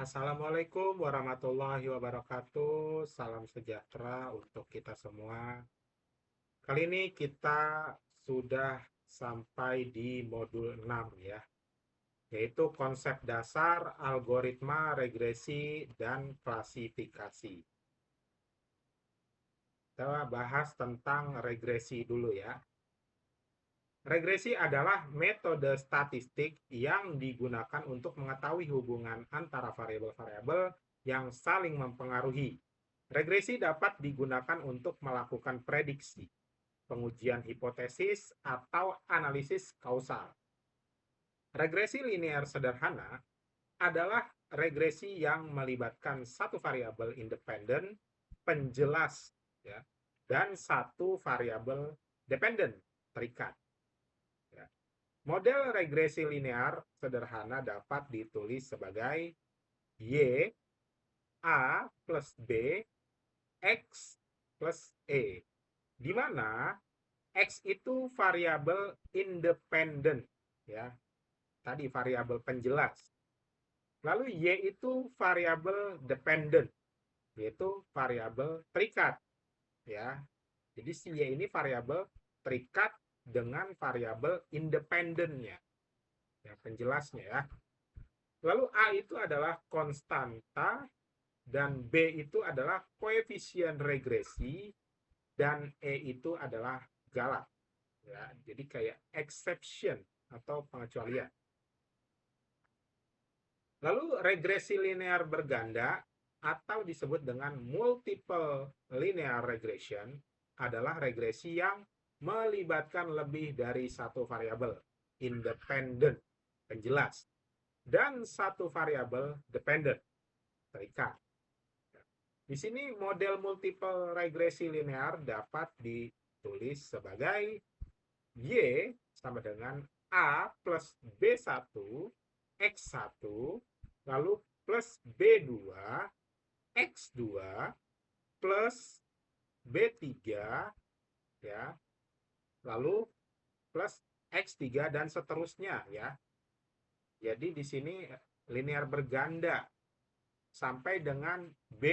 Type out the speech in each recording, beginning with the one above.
Assalamualaikum warahmatullahi wabarakatuh. Salam sejahtera untuk kita semua. Kali ini kita sudah sampai di modul 6 ya, yaitu konsep dasar, algoritma, regresi, dan klasifikasi. Kita bahas tentang regresi dulu ya. Regresi adalah metode statistik yang digunakan untuk mengetahui hubungan antara variabel-variabel yang saling mempengaruhi. Regresi dapat digunakan untuk melakukan prediksi, pengujian hipotesis, atau analisis kausal. Regresi linear sederhana adalah regresi yang melibatkan satu variabel independen, penjelas, ya, dan satu variabel dependen, terikat. Ya. Model regresi linear sederhana dapat ditulis sebagai Y, A plus B, X plus E, di mana X itu variabel independen, ya, tadi variabel penjelas. Lalu Y itu variabel dependen, yaitu variabel terikat, ya. Jadi si Y ini variabel terikat dengan variabel independennya, ya, penjelasnya ya. Lalu A itu adalah konstanta dan B itu adalah koefisien regresi dan E itu adalah galak, ya. Jadi kayak exception atau pengecualian. Lalu regresi linear berganda atau disebut dengan multiple linear regression adalah regresi yang melibatkan lebih dari satu variabel independen, penjelas, dan satu variabel dependent, terikat. Di sini model multiple regresi linear dapat ditulis sebagai Y sama dengan A plus B1 X1 lalu plus B2 X2 plus B3 ya, lalu plus X3 dan seterusnya ya. Jadi di sini linear berganda sampai dengan B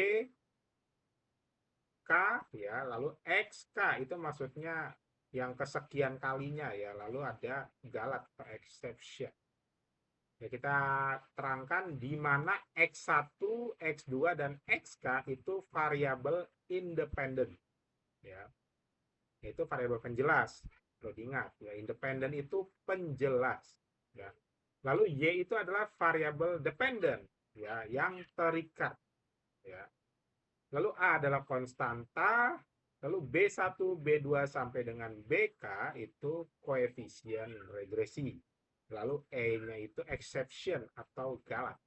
K ya, lalu XK itu maksudnya yang kesekian kalinya ya, lalu ada galak atau exception. Ya, kita terangkan di mana X1, X2, dan XK itu variabel independen. Ya, itu variabel penjelas. Perlu diingat, ya, independen itu penjelas. Ya. Lalu Y itu adalah variabel dependen, ya, yang terikat. Ya. Lalu A adalah konstanta, lalu B1, B2 sampai dengan BK itu koefisien regresi. Lalu E-nya itu exception atau galak.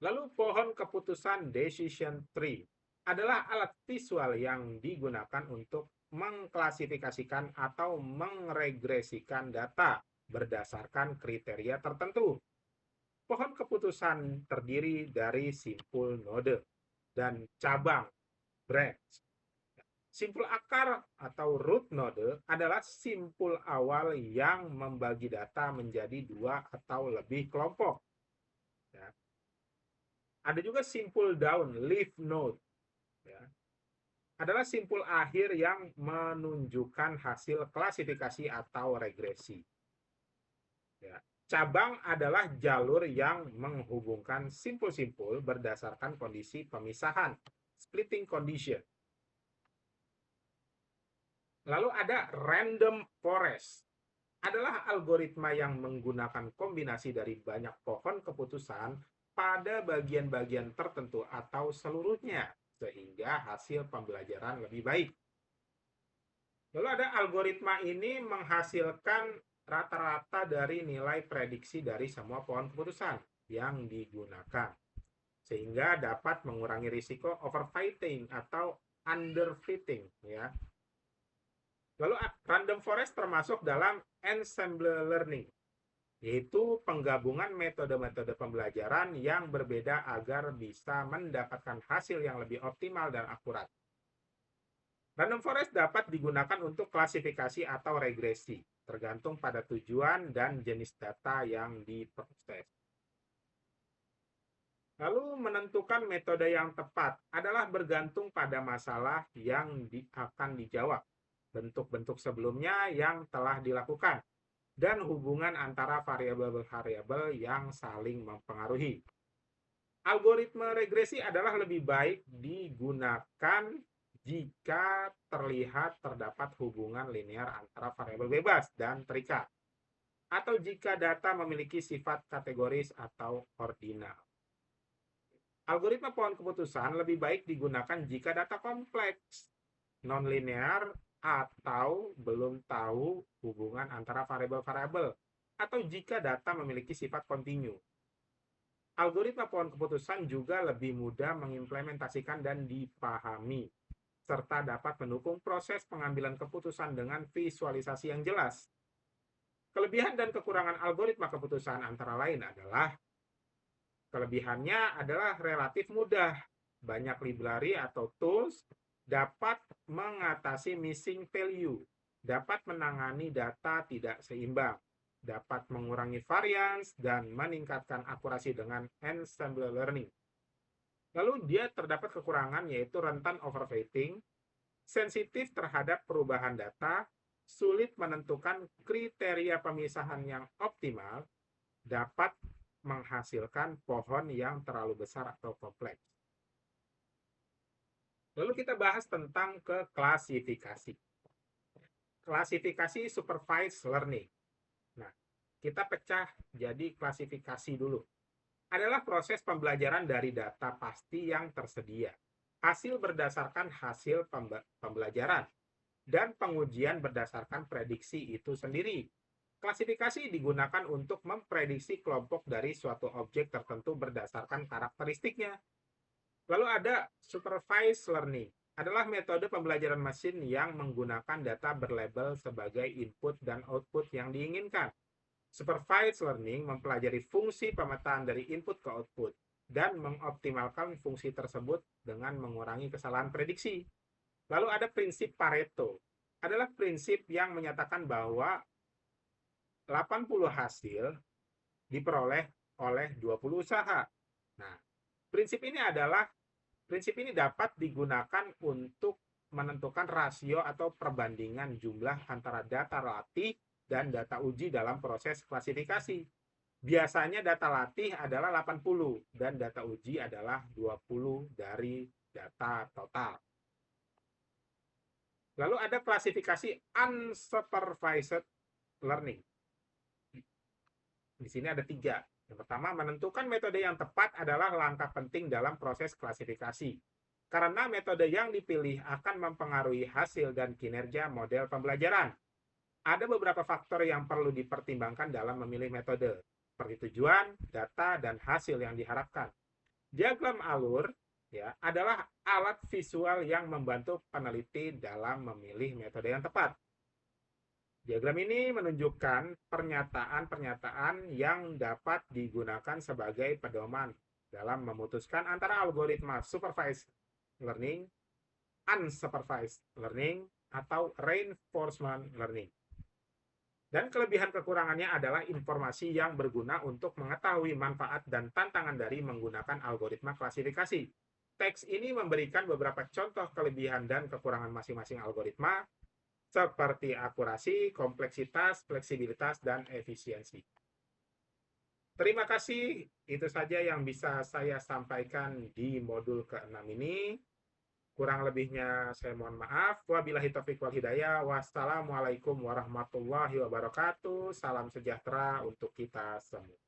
Lalu pohon keputusan decision tree adalah alat visual yang digunakan untuk mengklasifikasikan atau mengregresikan data berdasarkan kriteria tertentu. Pohon keputusan terdiri dari simpul node dan cabang branch. Simpul akar atau root node adalah simpul awal yang membagi data menjadi dua atau lebih kelompok. Ya. Ada juga simpul down, leaf node. Ya. Adalah simpul akhir yang menunjukkan hasil klasifikasi atau regresi. Ya. Cabang adalah jalur yang menghubungkan simpul-simpul berdasarkan kondisi pemisahan, splitting condition. Lalu ada random forest. Adalah algoritma yang menggunakan kombinasi dari banyak pohon keputusan pada bagian-bagian tertentu atau seluruhnya, sehingga hasil pembelajaran lebih baik. Lalu ada algoritma ini menghasilkan rata-rata dari nilai prediksi dari semua pohon keputusan yang digunakan, sehingga dapat mengurangi risiko overfitting atau underfitting, ya. Lalu random forest termasuk dalam ensemble learning, yaitu penggabungan metode-metode pembelajaran yang berbeda agar bisa mendapatkan hasil yang lebih optimal dan akurat. Random forest dapat digunakan untuk klasifikasi atau regresi, tergantung pada tujuan dan jenis data yang diproses. Lalu menentukan metode yang tepat adalah bergantung pada masalah yang akan dijawab, bentuk-bentuk sebelumnya yang telah dilakukan, dan hubungan antara variabel-variabel yang saling mempengaruhi. Algoritma regresi adalah lebih baik digunakan jika terlihat terdapat hubungan linear antara variabel bebas dan terikat, atau jika data memiliki sifat kategoris atau ordinal. Algoritma pohon keputusan lebih baik digunakan jika data kompleks, nonlinear, atau belum tahu hubungan antara variabel-variabel, atau jika data memiliki sifat kontinu. Algoritma pohon keputusan juga lebih mudah mengimplementasikan dan dipahami, serta dapat mendukung proses pengambilan keputusan dengan visualisasi yang jelas. Kelebihan dan kekurangan algoritma keputusan antara lain adalah kelebihannya adalah relatif mudah. Banyak library atau tools dapat mengatasi missing value, dapat menangani data tidak seimbang, dapat mengurangi variance, dan meningkatkan akurasi dengan ensemble learning. Lalu dia terdapat kekurangan yaitu rentan overfitting, sensitif terhadap perubahan data, sulit menentukan kriteria pemisahan yang optimal, dapat menghasilkan pohon yang terlalu besar atau kompleks. Lalu kita bahas tentang klasifikasi. Klasifikasi supervised learning. Nah, kita pecah jadi klasifikasi dulu. Adalah proses pembelajaran dari data pasti yang tersedia. Hasil berdasarkan hasil pembelajaran. Dan pengujian berdasarkan prediksi itu sendiri. Klasifikasi digunakan untuk memprediksi kelompok dari suatu objek tertentu berdasarkan karakteristiknya. Lalu ada supervised learning, adalah metode pembelajaran mesin yang menggunakan data berlabel sebagai input dan output yang diinginkan. Supervised learning mempelajari fungsi pemetaan dari input ke output dan mengoptimalkan fungsi tersebut dengan mengurangi kesalahan prediksi. Lalu ada prinsip Pareto, adalah prinsip yang menyatakan bahwa 80 hasil diperoleh oleh 20 usaha. Nah, prinsip ini dapat digunakan untuk menentukan rasio atau perbandingan jumlah antara data latih dan data uji dalam proses klasifikasi. Biasanya data latih adalah 80 dan data uji adalah 20 dari data total. Lalu ada klasifikasi unsupervised learning. Di sini ada 3. Yang pertama, menentukan metode yang tepat adalah langkah penting dalam proses klasifikasi. Karena metode yang dipilih akan mempengaruhi hasil dan kinerja model pembelajaran. Ada beberapa faktor yang perlu dipertimbangkan dalam memilih metode, seperti tujuan, data, dan hasil yang diharapkan. Diagram alur adalah alat visual yang membantu peneliti dalam memilih metode yang tepat. Diagram ini menunjukkan pernyataan-pernyataan yang dapat digunakan sebagai pedoman dalam memutuskan antara algoritma supervised learning, unsupervised learning, atau reinforcement learning. Dan kelebihan kekurangannya adalah informasi yang berguna untuk mengetahui manfaat dan tantangan dari menggunakan algoritma klasifikasi. Teks ini memberikan beberapa contoh kelebihan dan kekurangan masing-masing algoritma, seperti akurasi, kompleksitas, fleksibilitas, dan efisiensi. Terima kasih, itu saja yang bisa saya sampaikan di modul ke-6 ini. Kurang lebihnya saya mohon maaf. Wabillahi taufiq wal hidayah. Wassalamualaikum warahmatullahi wabarakatuh. Salam sejahtera untuk kita semua.